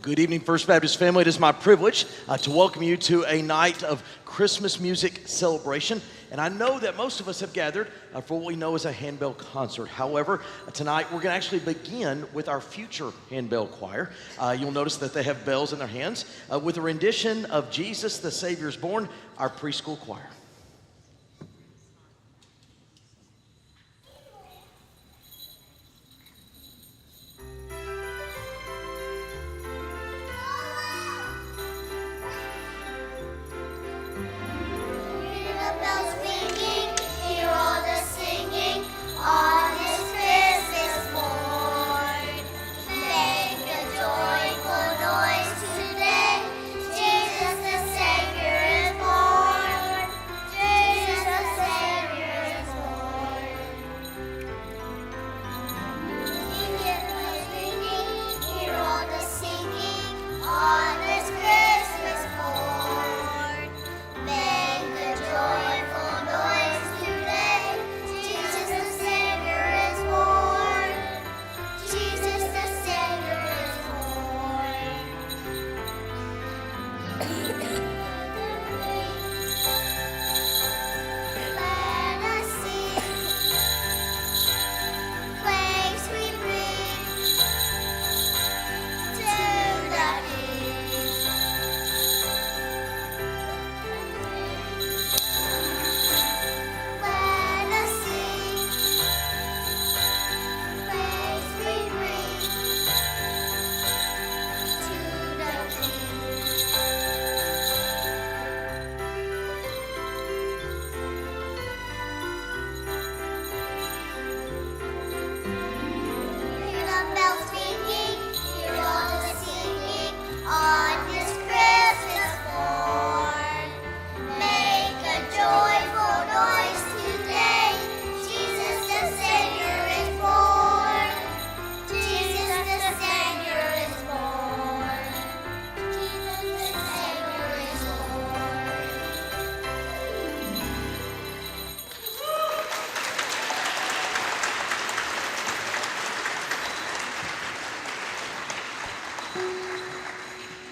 Good evening, First Baptist family. It is my privilege to welcome you to a night of Christmas music celebration. And I know that most of us have gathered for what we know as a handbell concert. However, tonight we're going to actually begin with our future handbell choir. You'll notice that they have bells in their hands with a rendition of Jesus the Savior is Born, our preschool choir.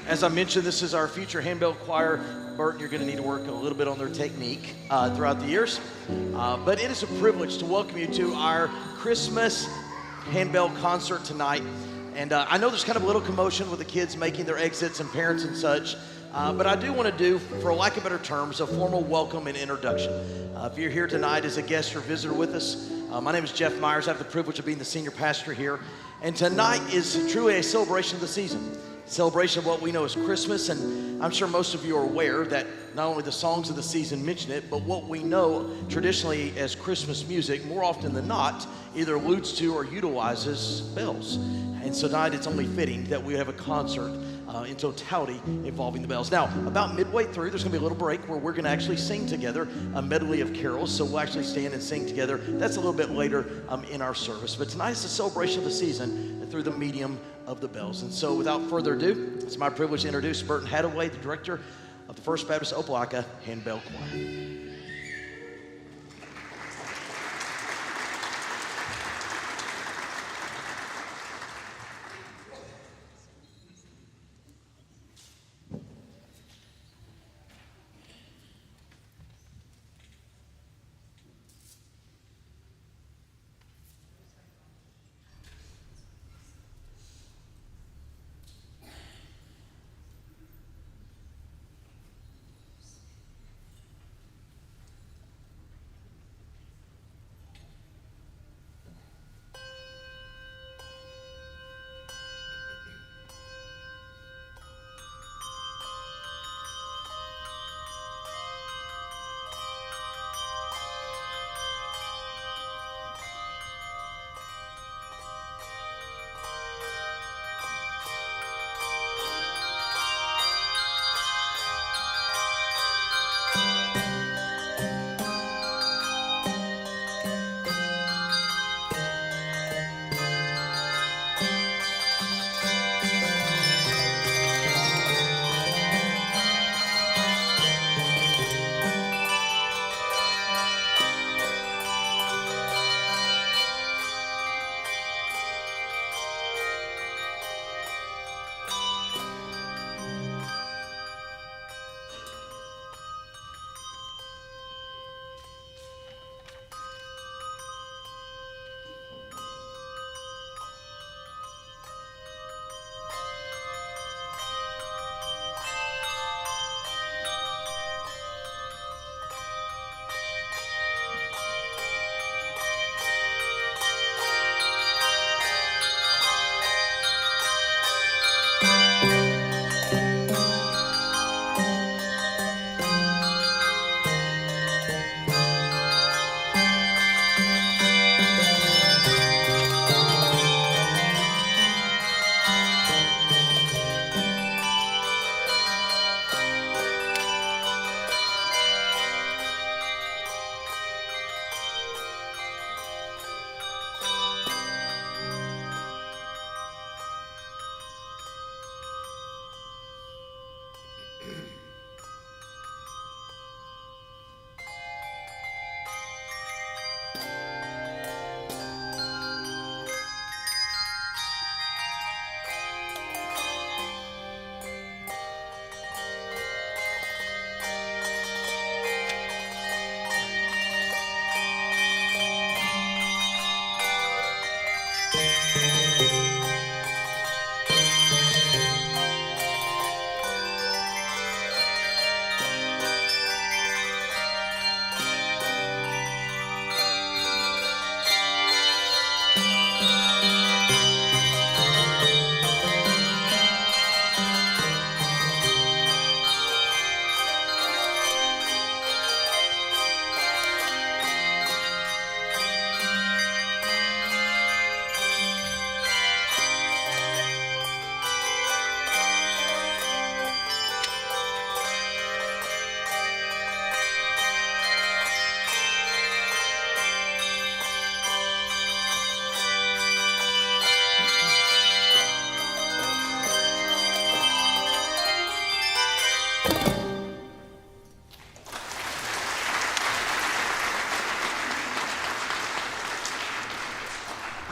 As I mentioned, this is our future handbell choir. Burton, you're going to need to work a little bit on their technique throughout the years. But it is a privilege to welcome you to our Christmas handbell concert tonight. And I know there's kind of a little commotion with the kids making their exits and parents and such. But I do want to do, for lack of better terms, a formal welcome and introduction. If you're here tonight as a guest or visitor with us, my name is Jeff Myers. I have the privilege of being the senior pastor here. And tonight is truly a celebration of the season. Celebration of what we know as Christmas, and I'm sure most of you are aware that not only the songs of the season mention it, but what we know traditionally as Christmas music, more often than not, either alludes to or utilizes bells. And so tonight it's only fitting that we have a concert in totality involving the bells. Now, about midway through, there's going to be a little break where we're going to actually sing together a medley of carols. So we'll actually stand and sing together. That's a little bit later in our service. But tonight is the celebration of the season through the medium of the bells. And so without further ado, it's my privilege to introduce Burton Hathaway, the director of the First Baptist Opelika Handbell Choir.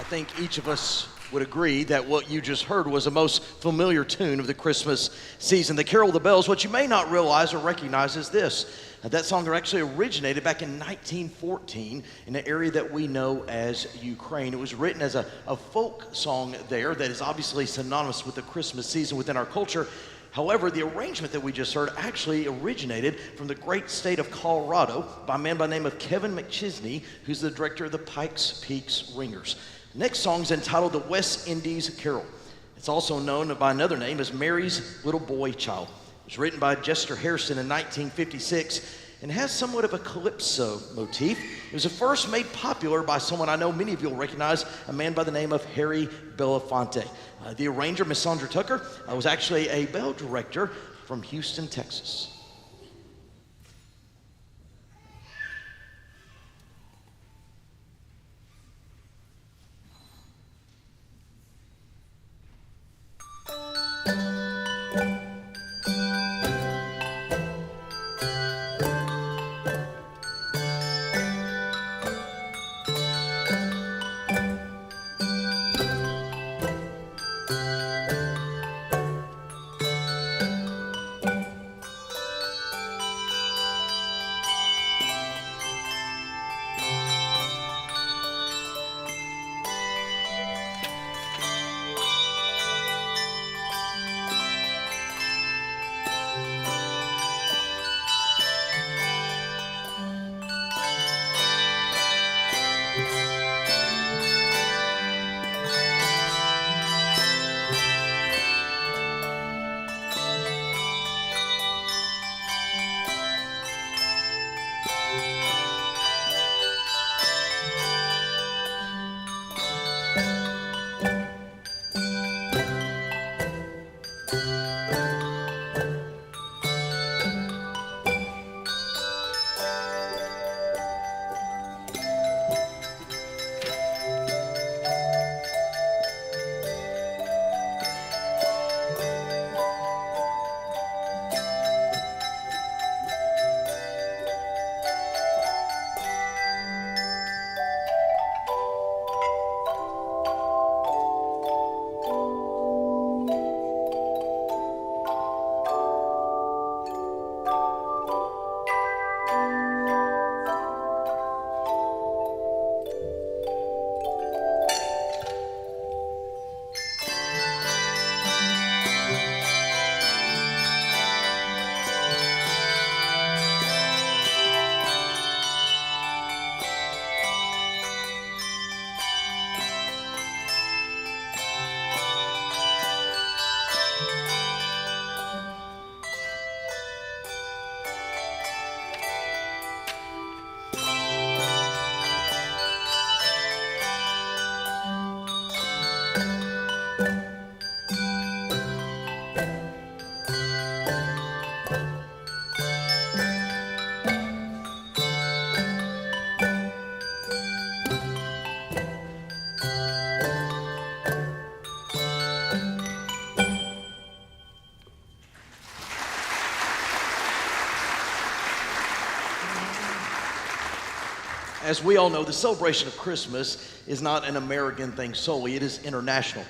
think each of us would agree that what you just heard was the most familiar tune of the Christmas season. The Carol of the Bells. What you may not realize or recognize is this. That song actually originated back in 1914 in an area that we know as Ukraine. It was written as a folk song there that is obviously synonymous with the Christmas season within our culture. However, the arrangement that we just heard actually originated from the great state of Colorado by a man by the name of Kevin McChisney, who's the director of the Pikes Peaks Ringers. The next song is entitled The West Indies Carol. It's also known by another name as Mary's Little Boy Child. It was written by Chester Harrison in 1956 and has somewhat of a calypso motif. It was first made popular by someone I know many of you will recognize, a man by the name of Harry Belafonte. The arranger, Miss Sandra Tucker, was actually a bell director from Houston, Texas. As we all know, the celebration of Christmas is not an American thing solely, it is international.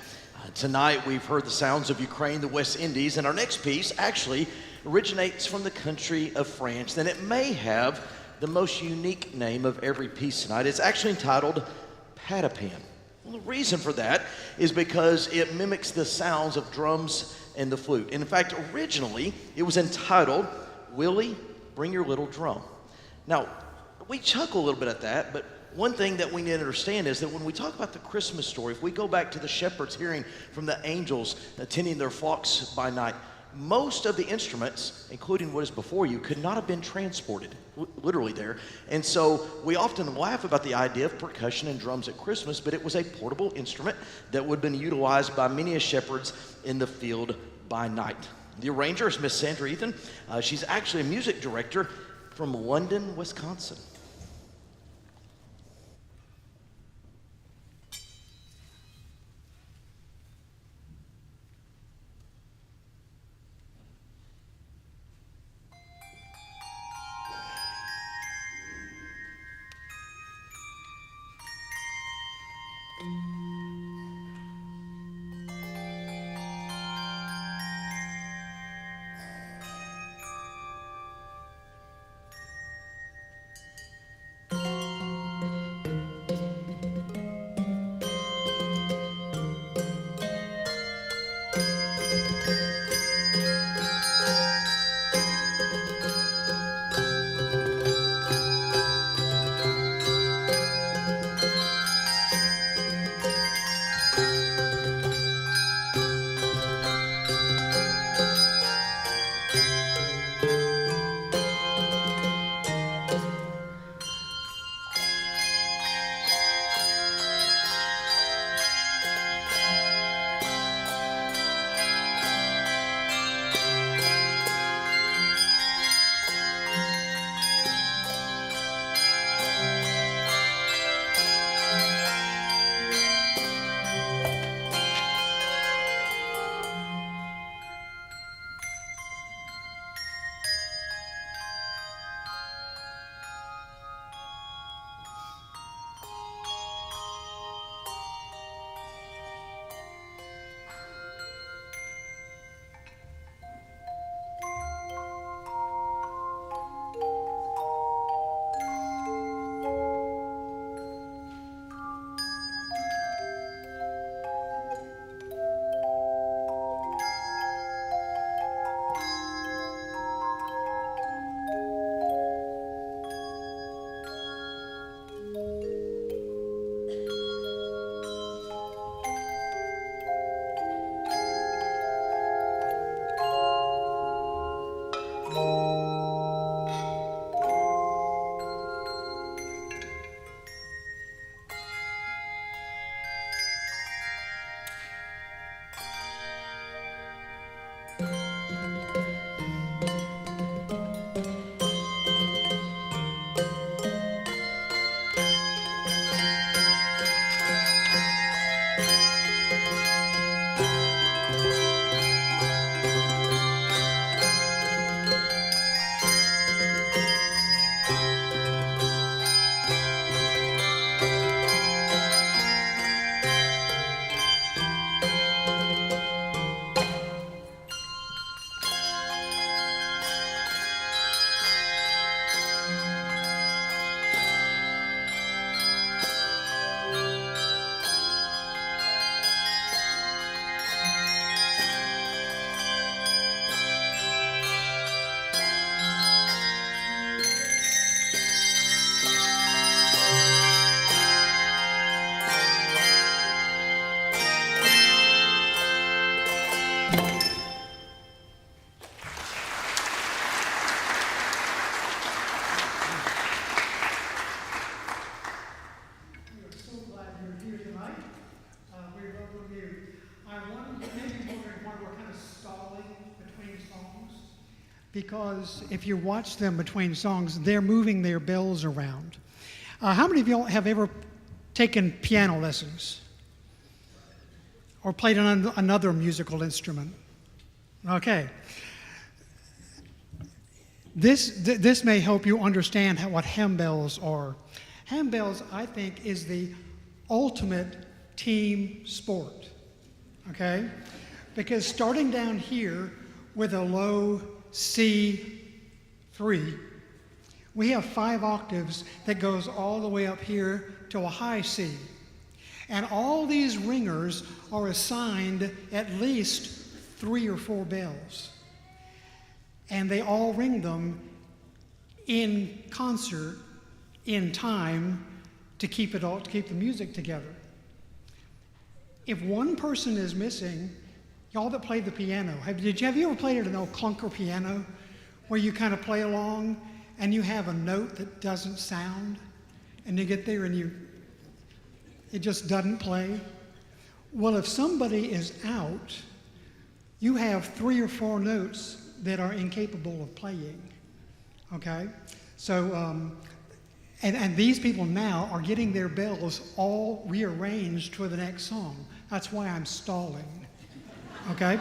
Tonight we've heard the sounds of Ukraine, the West Indies, and our next piece actually originates from the country of France, and it may have the most unique name of every piece tonight. It's actually entitled Patapan. Well, the reason for that is because it mimics the sounds of drums and the flute. And in fact, originally it was entitled Willie, Bring Your Little Drum. Now, we chuckle a little bit at that, but one thing that we need to understand is that when we talk about the Christmas story, if we go back to the shepherds hearing from the angels attending their flocks by night, most of the instruments, including what is before you, could not have been transported, literally there. And so we often laugh about the idea of percussion and drums at Christmas, but it was a portable instrument that would have been utilized by many shepherds in the field by night. The arranger is Miss Sandra Ethan. She's actually a music director from London, Wisconsin. because if you watch them between songs, they're moving their bells around. How many of you have ever taken piano lessons or played another musical instrument? Okay. This may help you understand what handbells are. Handbells, I think, is the ultimate team sport, okay? Because starting down here with a low C3, we have 5 octaves that goes all the way up here to a high C. And all these ringers are assigned at least 3 or 4 bells. And they all ring them in concert, in time, to keep the music together. If one person is missing, y'all that play the piano, have you ever played an old clunker piano where you kind of play along and you have a note that doesn't sound, and you get there and it just doesn't play? Well, if somebody is out, you have 3 or 4 notes that are incapable of playing, okay? So, and these people now are getting their bells all rearranged for the next song. That's why I'm stalling, okay?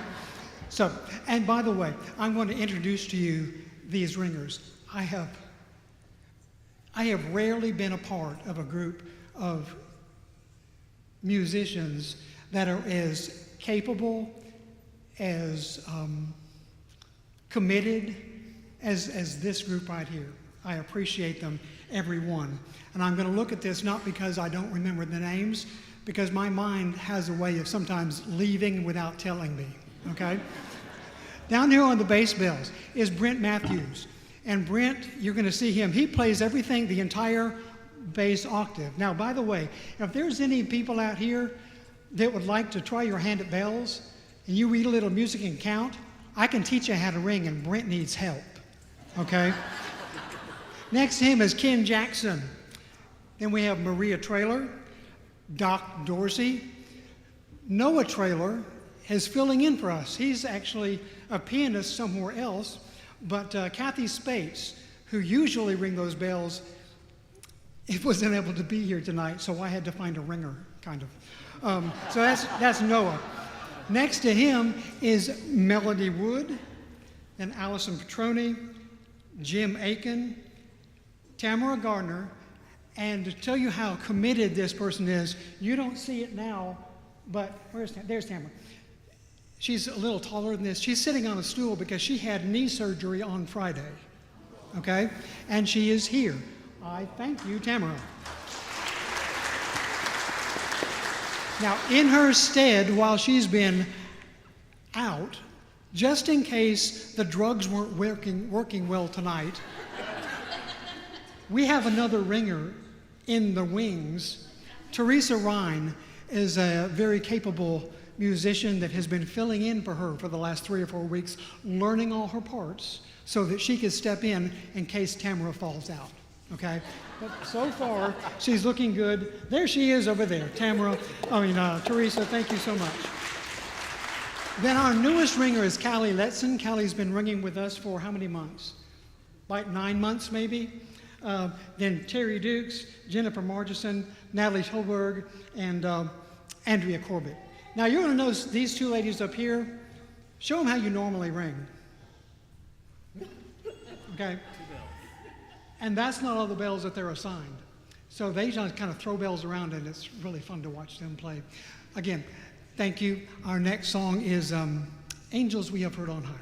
So, and by the way, I'm going to introduce to you these ringers. I have rarely been a part of a group of musicians that are as capable, as committed as this group right here. I appreciate them, every one. And I'm going to look at this not because I don't remember the names, because my mind has a way of sometimes leaving without telling me, okay? Down here on the bass bells is Brent Matthews. And Brent, you're going to see him. He plays everything, the entire bass octave. Now, by the way, if there's any people out here that would like to try your hand at bells, and you read a little music and count, I can teach you how to ring, and Brent needs help, okay? Next to him is Ken Jackson. Then we have Maria Traylor, Doc Dorsey. Noah Traylor is filling in for us. He's actually a pianist somewhere else, but Kathy Spates, who usually ring those bells, it wasn't able to be here tonight, so I had to find a ringer, kind of. So that's Noah. Next to him is Melody Wood, then Allison Petroni, Jim Aiken, Tamara Gardner, and to tell you how committed this person is, you don't see it now, but there's Tamara. She's a little taller than this. She's sitting on a stool because she had knee surgery on Friday, okay? And she is here. I thank you, Tamara. Now, in her stead, while she's been out, just in case the drugs weren't working well tonight, we have another ringer in the wings. Teresa Ryan is a very capable musician that has been filling in for her for the last 3 or 4 weeks, learning all her parts so that she could step in case Tamara falls out, okay? But so far, she's looking good. There she is over there, Teresa, thank you so much. Then our newest ringer is Callie Letson. Callie's been ringing with us for how many months? Like 9 months, maybe? Then Terry Dukes, Jennifer Margison, Natalie Holberg, and Andrea Corbett. Now you're going to notice these 2 ladies up here. Show them how you normally ring. Okay? And that's not all the bells that they're assigned. So they just kind of throw bells around, and it's really fun to watch them play. Again, thank you. Our next song is Angels We Have Heard on High.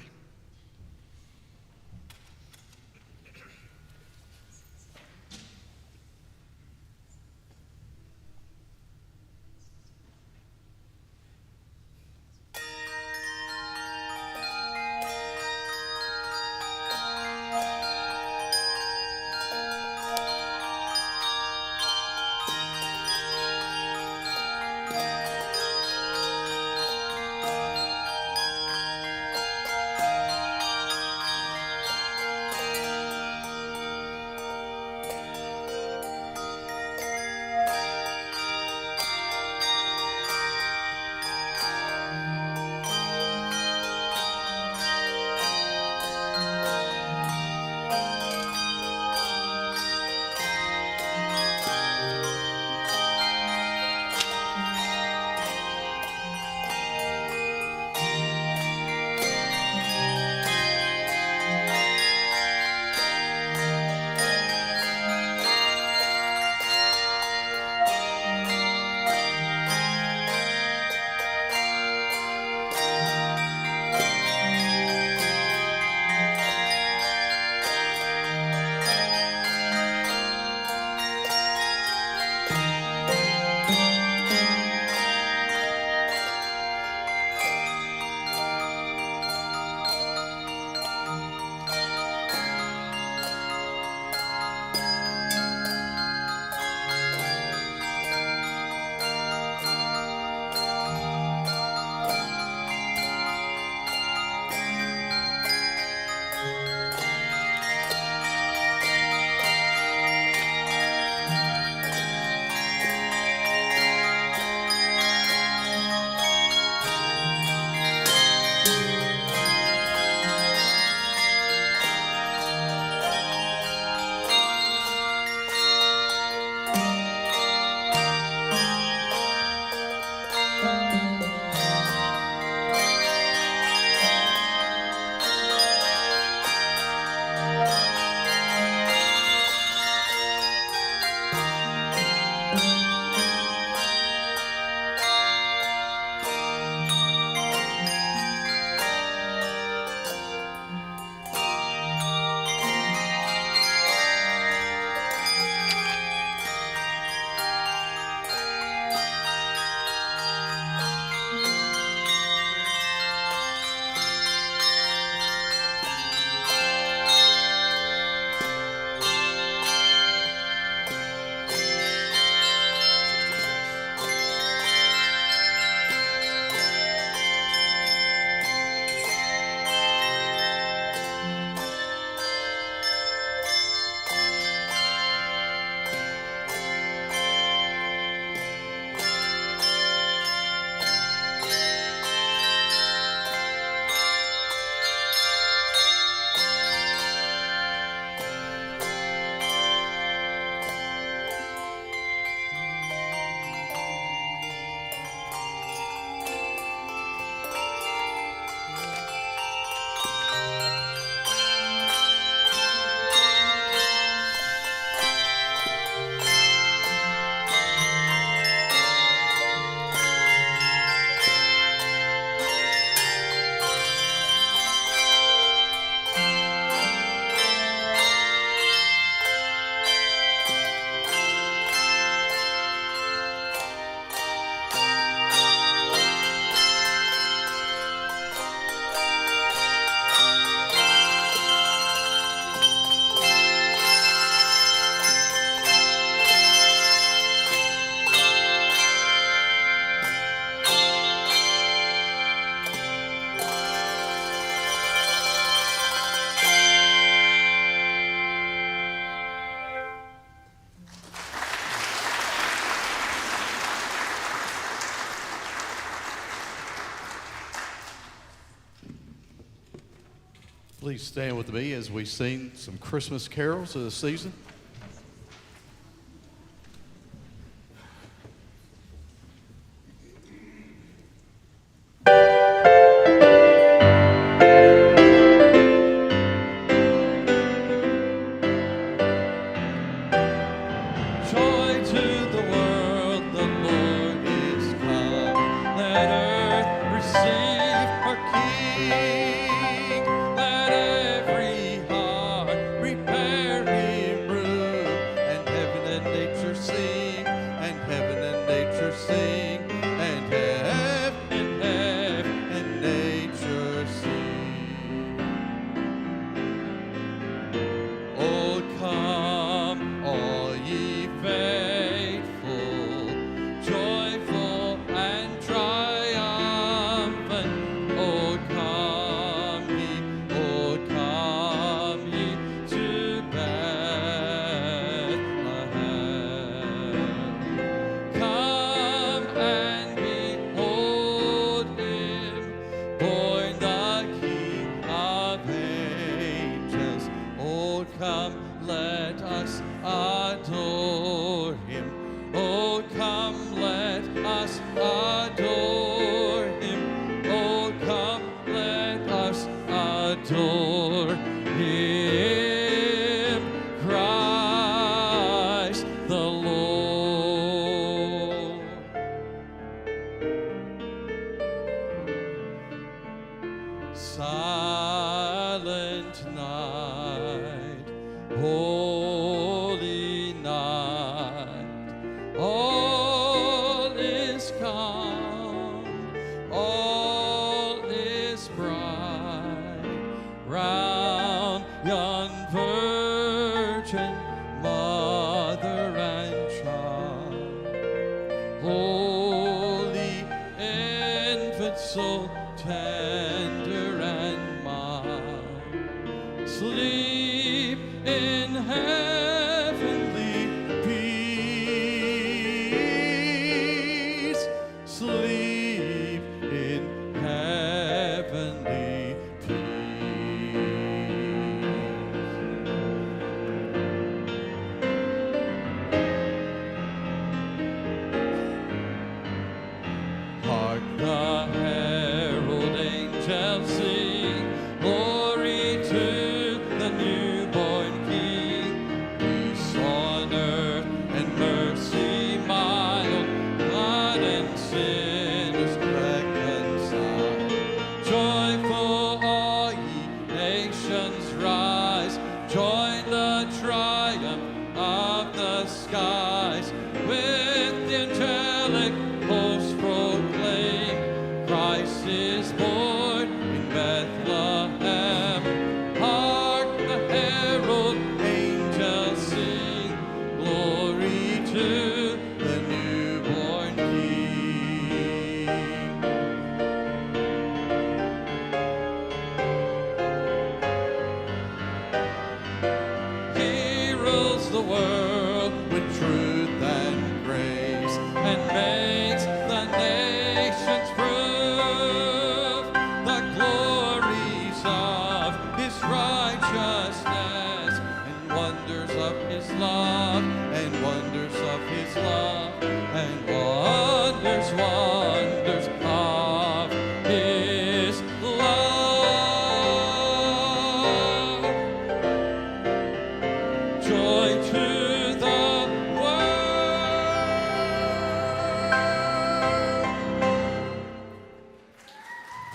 Please stand with me as we sing some Christmas carols of the season.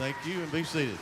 Thank you, and be seated.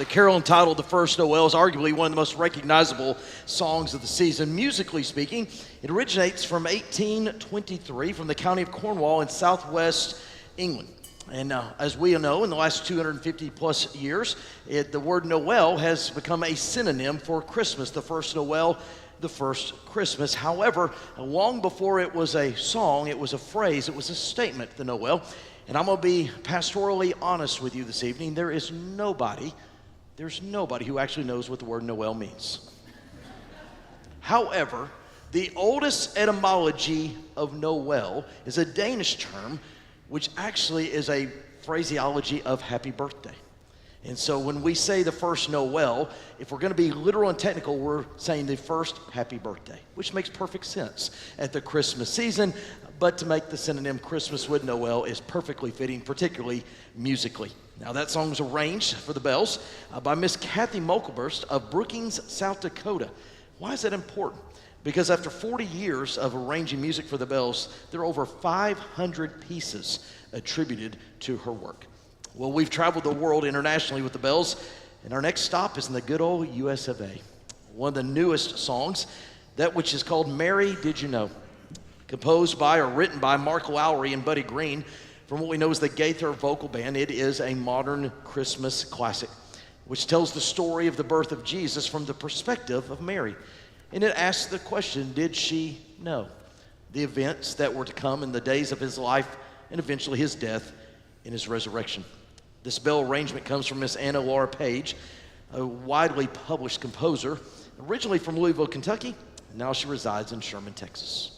carol entitled The First Noel is arguably one of the most recognizable songs of the season. Musically speaking, it originates from 1823 from the county of Cornwall in southwest England. And as we know, in the last 250 plus years, the word Noel has become a synonym for Christmas. The first Noel, the first Christmas. However, long before it was a song, it was a phrase, it was a statement, the Noel. And I'm going to be pastorally honest with you this evening. There's nobody who actually knows what the word Noel means. However, the oldest etymology of Noel is a Danish term, which actually is a phraseology of happy birthday. And so when we say the first Noel, if we're going to be literal and technical, we're saying the first happy birthday, which makes perfect sense at the Christmas season. But to make the synonym Christmas with Noel is perfectly fitting, particularly musically. Now that song was arranged for the bells by Miss Kathy Mokelburst of Brookings, South Dakota. Why is that important? Because after 40 years of arranging music for the bells, there are over 500 pieces attributed to her work. Well, we've traveled the world internationally with the bells, and our next stop is in the good old US of A. One of the newest songs, that which is called Mary, Did You Know? Composed by or written by Mark Lowry and Buddy Green from what we know as the Gaither Vocal Band. It is a modern Christmas classic, which tells the story of the birth of Jesus from the perspective of Mary. And it asks the question, did she know the events that were to come in the days of his life and eventually his death and his resurrection? This bell arrangement comes from Miss Anna Laura Page, a widely published composer, originally from Louisville, Kentucky, and now she resides in Sherman, Texas.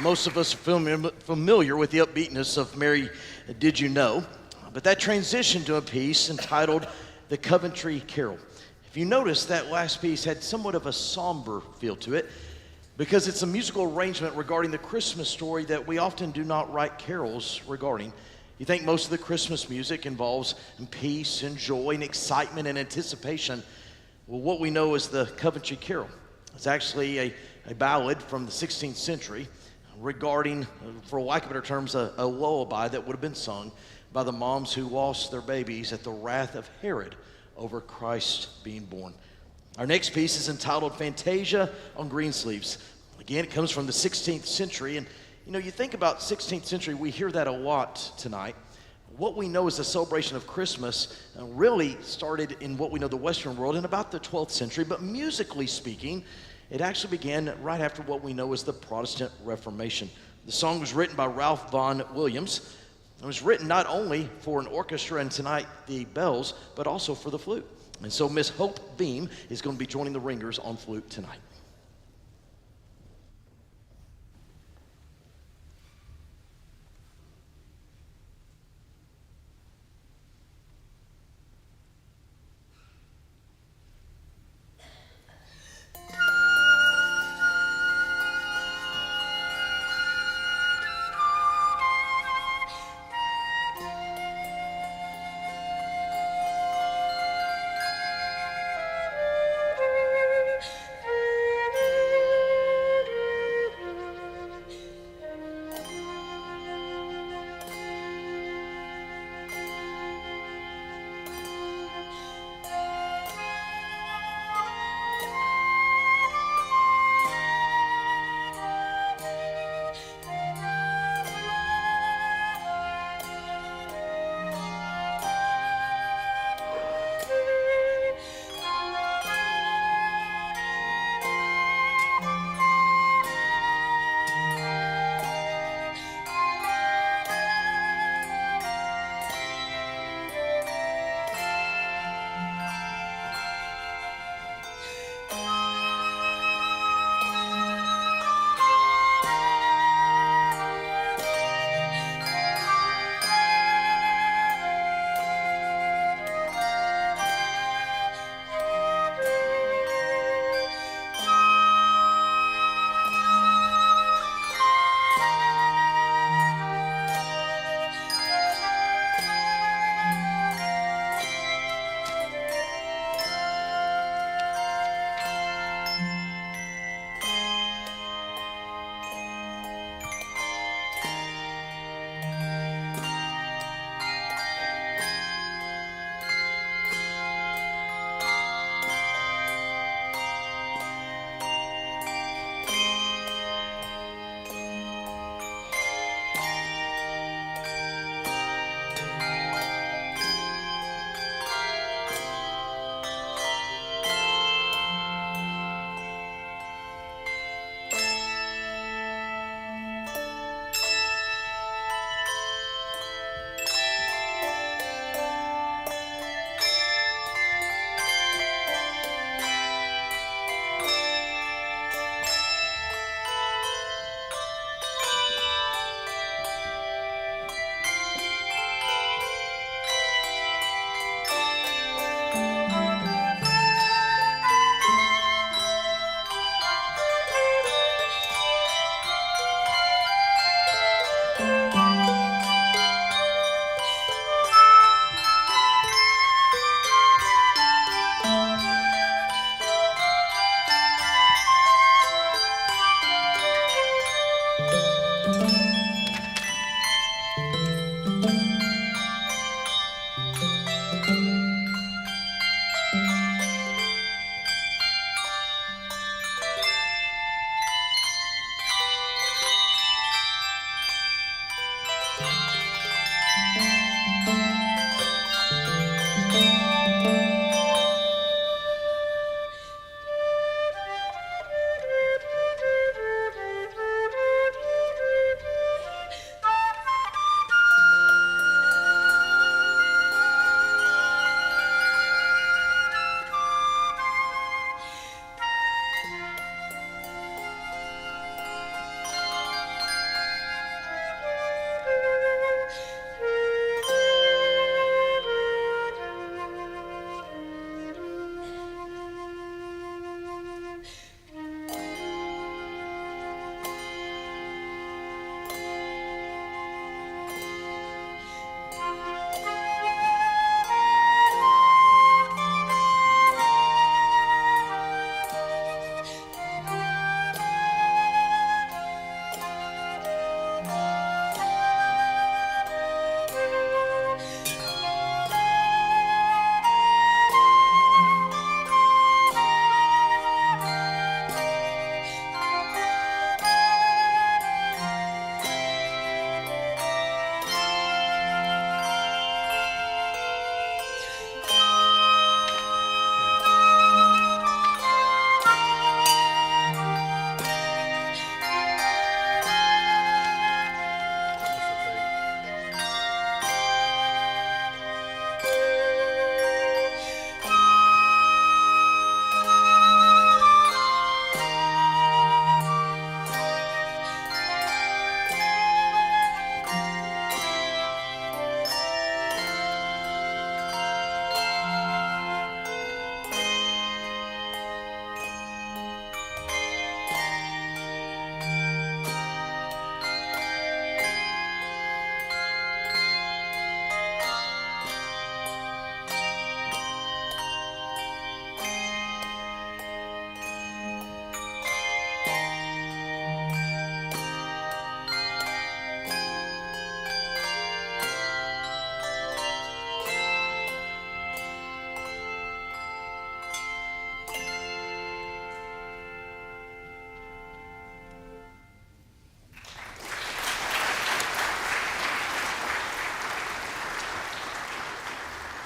Most of us are familiar with the upbeatness of Mary, Did You Know? But that transitioned to a piece entitled The Coventry Carol. If you notice, that last piece had somewhat of a somber feel to it because it's a musical arrangement regarding the Christmas story that we often do not write carols regarding. You think most of the Christmas music involves peace and joy and excitement and anticipation. Well, what we know is the Coventry Carol. It's actually a ballad from the 16th century regarding, for lack of better terms, a lullaby that would have been sung by the moms who lost their babies at the wrath of Herod over Christ being born. Our next piece is entitled Fantasia on Greensleeves. Again, it comes from the 16th century, and you think about 16th century, we hear that a lot tonight. What we know is the celebration of Christmas really started in what we know the Western world in about the 12th century, but musically speaking, it actually began right after what we know as the Protestant Reformation. The song was written by Ralph Vaughan Williams. It was written not only for an orchestra and tonight the bells, but also for the flute. And so Miss Hope Beam is going to be joining the Ringers on flute tonight.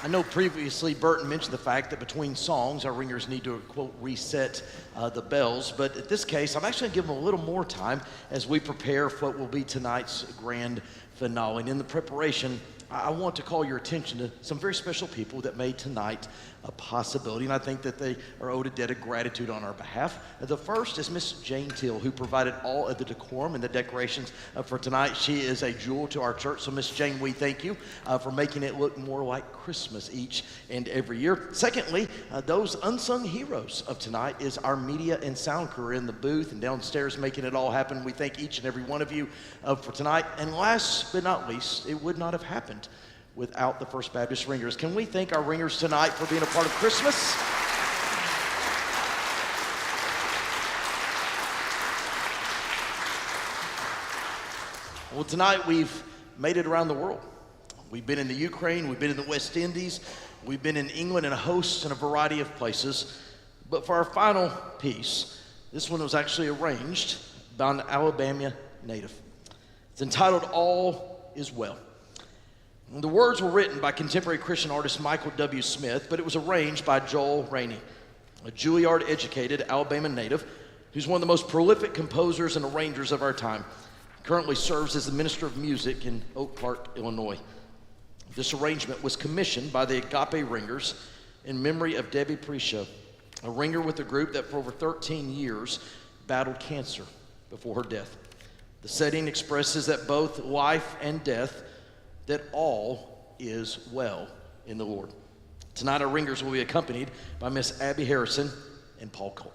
I know previously Burton mentioned the fact that between songs, our ringers need to, quote, reset the bells. But in this case, I'm actually going to give them a little more time as we prepare for what will be tonight's grand finale. And in the preparation, I want to call your attention to some very special people that made tonight a possibility, and I think that they are owed a debt of gratitude on our behalf. The first is Miss Jane Teal, who provided all of the decorum and the decorations for tonight. She is a jewel to our church, so Miss Jane, we thank you for making it look more like Christmas each and every year. Secondly, those unsung heroes of tonight is our media and sound crew in the booth and downstairs making it all happen. We thank each and every one of you for tonight. And last but not least, it would not have happened without the First Baptist Ringers. Can we thank our ringers tonight for being a part of Christmas? Well, tonight we've made it around the world. We've been in the Ukraine, we've been in the West Indies, we've been in England and a host in a variety of places. But for our final piece, this one was actually arranged by an Alabama native. It's entitled All Is Well. The words were written by contemporary Christian artist Michael W. Smith, but it was arranged by Joel Rainey, a Juilliard-educated Alabama native who's one of the most prolific composers and arrangers of our time. He currently serves as the Minister of Music in Oak Park, Illinois. This arrangement was commissioned by the Agape Ringers in memory of Debbie Prescia, a ringer with the group that for over 13 years battled cancer before her death. The setting expresses that both life and death, that all is well in the Lord. Tonight our ringers will be accompanied by Miss Abby Harrison and Paul Culp.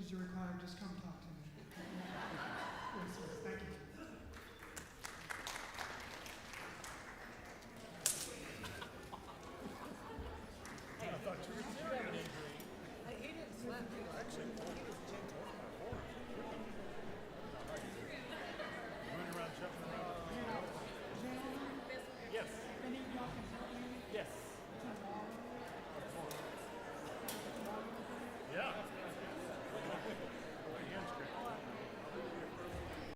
privileges are required, just come talk to me. Yes, yes, thank you. Yes. Any of y'all can help me Yes. tomorrow